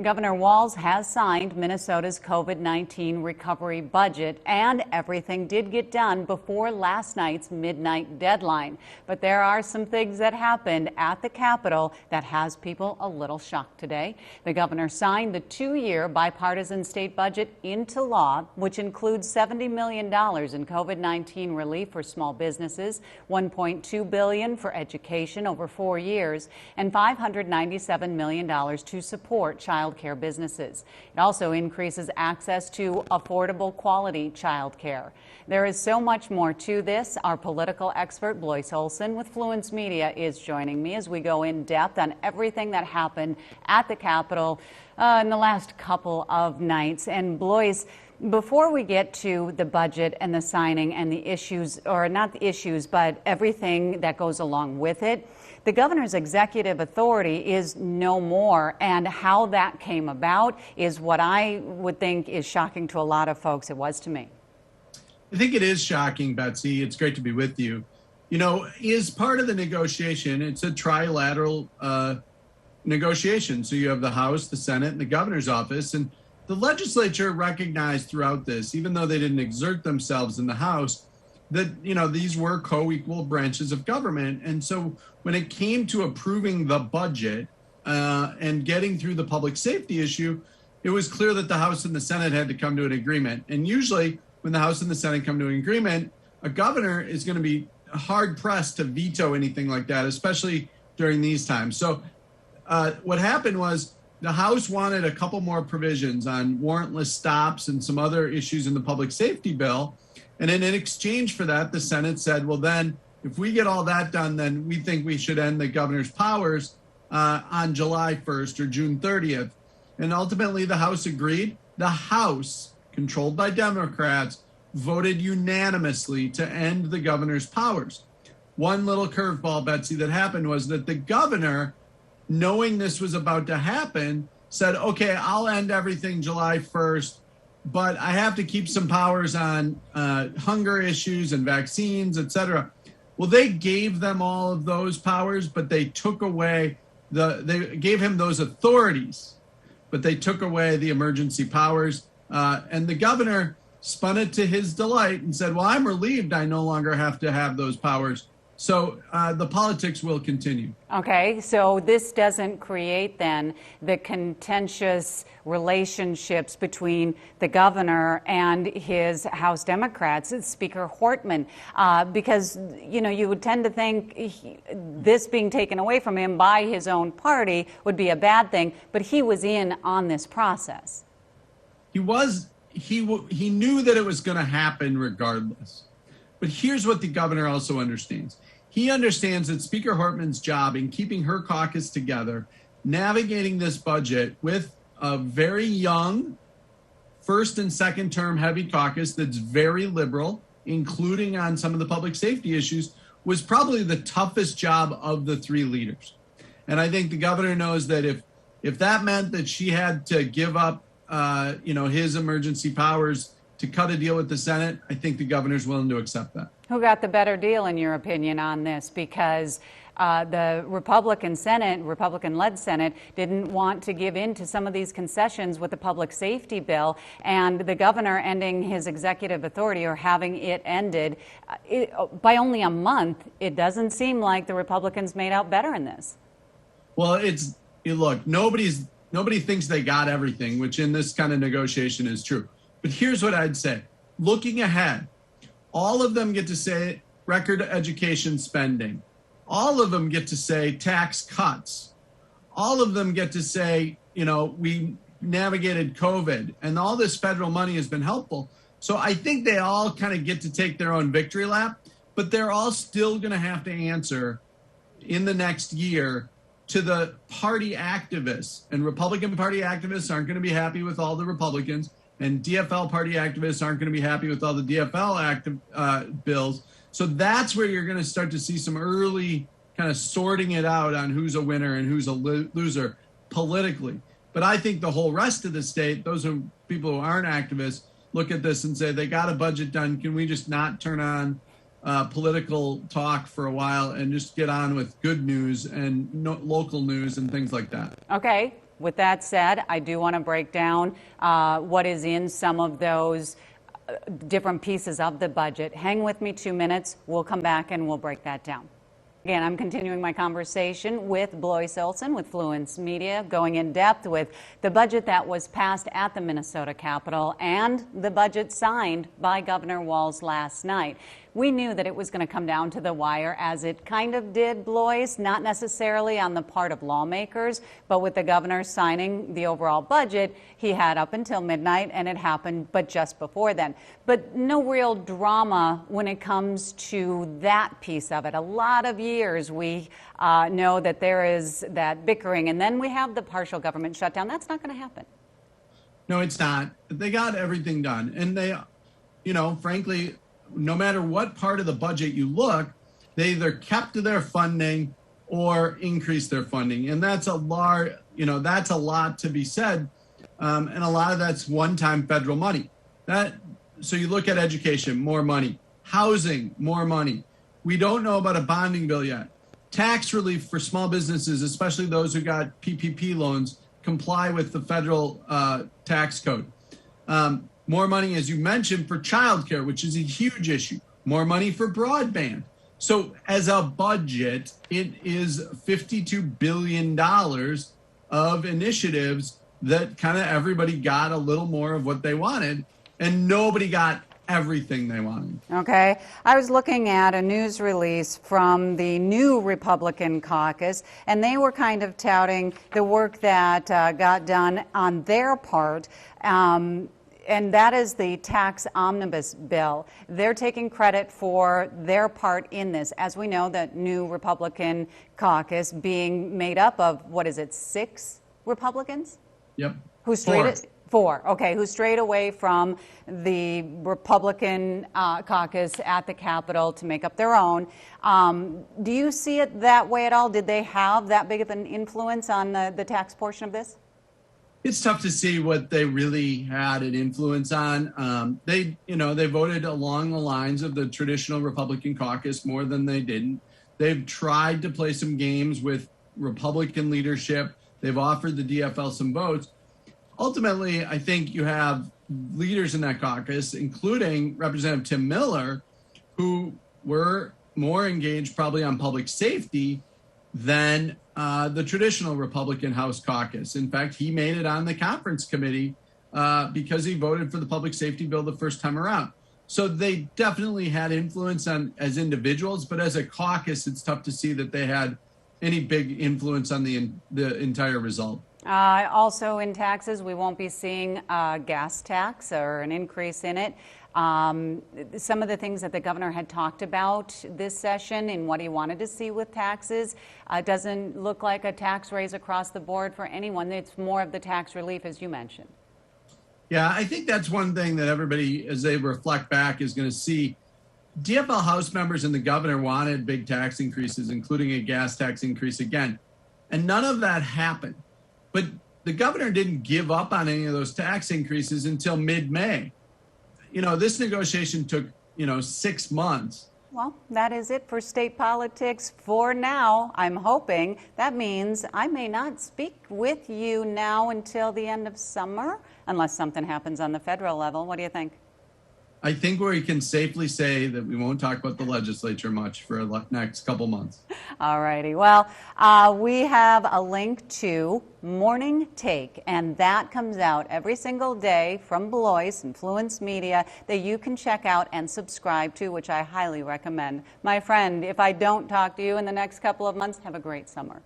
Governor Walz has signed Minnesota's COVID-19 recovery budget, and everything did get done before last night's midnight deadline. But there are some things that happened at the Capitol that has people a little shocked today. The governor signed the 2-year bipartisan state budget into law, which includes $70 million in COVID-19 relief for small businesses, $1.2 billion for education over 4 years, and $597 million to support child care businesses. It also increases access to affordable quality child care. There is so much more to this. Our political expert Blois Olson with Fluence Media is joining me as we go in depth on everything that happened at the Capitol in the last couple of nights. And Blois, before we get to the budget and the signing and the issues, or not the issues, but everything that goes along with it, the governor's executive authority is no more, and how that came about is what I would think is shocking to a lot of folks. It was to me. I think it is shocking, Betsy. It's great to be with you. You know, as part of the negotiation, it's a trilateral negotiation. So you have the House, the Senate, and the governor's office. And the legislature recognized throughout this, even though they didn't exert themselves in the House, that, you know, these were co-equal branches of government. And so when it came to approving the budget and getting through the public safety issue, it was clear that the House and the Senate had to come to an agreement. And usually when the House and the Senate come to an agreement, a governor is going to be hard pressed to veto anything like that, especially during these times. So what happened was the House wanted a couple more provisions on warrantless stops and some other issues in the public safety bill. And in exchange for that, the Senate said, well, then if we get all that done, then we think we should end the governor's powers on July 1st or June 30th. And ultimately, the House agreed. The House, controlled by Democrats, voted unanimously to end the governor's powers. One little curveball, Betsy, that happened was that the governor, knowing this was about to happen, said, okay, I'll end everything July 1st. But I have to keep some powers on hunger issues and vaccines, et cetera. Well, they gave them all of those powers, but they took away they gave him those authorities, but they took away the emergency powers. And the governor spun it to his delight and said, well, I'm relieved I no longer have to have those powers. So the politics will continue. Okay, so this doesn't create then the contentious relationships between the governor and his House Democrats, Speaker Hortman, because, you know, you would tend to think this being taken away from him by his own party would be a bad thing, but he was in on this process. He knew that it was going to happen regardless. But here's what the governor also understands. He understands that Speaker Hortman's job in keeping her caucus together, navigating this budget with a very young first and second term heavy caucus that's very liberal, including on some of the public safety issues, was probably the toughest job of the three leaders. And I think the governor knows that if that meant that she had to give up his emergency powers to cut a deal with the Senate, I think the governor's willing to accept that. Who got the better deal, in your opinion, on this? Because the Republican-led Senate, didn't want to give in to some of these concessions with the public safety bill, and the governor ending his executive authority or having it ended by only a month. It doesn't seem like the Republicans made out better in this. Well, look, nobody thinks they got everything, which in this kind of negotiation is true. But here's what I'd say. Looking ahead, all of them get to say record education spending. All of them get to say tax cuts. All of them get to say, we navigated COVID and all this federal money has been helpful. So I think they all kind of get to take their own victory lap, but they're all still going to have to answer in the next year to the party activists. And Republican Party activists aren't going to be happy with all the Republicans. And DFL party activists aren't going to be happy with all the DFL bills. So that's where you're going to start to see some early kind of sorting it out on who's a winner and who's a loser politically. But I think the whole rest of the state, those are people who aren't activists, look at this and say, they got a budget done. Can we just not turn on political talk for a while and just get on with good news and local news and things like that? Okay. With that said, I do want to break down what is in some of those different pieces of the budget. Hang with me 2 minutes. We'll come back and we'll break that down. Again, I'm continuing my conversation with Blois Olson with Fluence Media, going in depth with the budget that was passed at the Minnesota Capitol and the budget signed by Governor Walz last night. We knew that it was going to come down to the wire, as it kind of did, Blois, not necessarily on the part of lawmakers, but with the governor signing the overall budget, he had up until midnight, and it happened but just before then. But no real drama when it comes to that piece of it. A lot of years we know that there is that bickering, and then we have the partial government shutdown. That's not going to happen. No, it's not. They got everything done. And they, frankly, no matter what part of the budget you look, they either kept their funding or increased their funding. And that's a lot to be said. And a lot of that's one-time federal money. So you look at education, more money. Housing, more money. We don't know about a bonding bill yet. Tax relief for small businesses, especially those who got PPP loans, comply with the federal tax code. More money, as you mentioned, for childcare, which is a huge issue. More money for broadband. So as a budget, it is $52 billion of initiatives that kind of everybody got a little more of what they wanted, and nobody got everything they wanted. Okay. I was looking at a news release from the new Republican caucus, and they were kind of touting the work that got done on their part. And that is the tax omnibus bill. They're taking credit for their part in this. As we know, the new Republican caucus being made up of, 6 Republicans? Yep. Who Four. Okay, who strayed away from the Republican caucus at the Capitol to make up their own. Do you see it that way at all? Did they have that big of an influence on the tax portion of this? It's tough to see what they really had an influence on. They voted along the lines of the traditional Republican caucus more than they didn't. They've tried to play some games with Republican leadership. They've offered the DFL some votes. Ultimately, I think you have leaders in that caucus, including Representative Tim Miller, who were more engaged probably on public safety than the traditional Republican House caucus. In fact, he made it on the conference committee because he voted for the public safety bill the first time around. So they definitely had influence on as individuals, but as a caucus, it's tough to see that they had any big influence on the entire result. Also in taxes, we won't be seeing a gas tax or an increase in it. Some of the things that the governor had talked about this session and what he wanted to see with taxes doesn't look like a tax raise across the board for anyone. It's more of the tax relief, as you mentioned. Yeah, I think that's one thing that everybody, as they reflect back, is going to see. DFL House members and the governor wanted big tax increases, including a gas tax increase again. And none of that happened. But the governor didn't give up on any of those tax increases until mid-May. This negotiation took, 6 months. Well, that is it for state politics for now. I'm hoping that means I may not speak with you now until the end of summer, unless something happens on the federal level. What do you think? I think we can safely say that we won't talk about the legislature much for the next couple months. All righty. Well, we have a link to Morning Take, and that comes out every single day from Blois and Fluence Media that you can check out and subscribe to, which I highly recommend. My friend, if I don't talk to you in the next couple of months, have a great summer.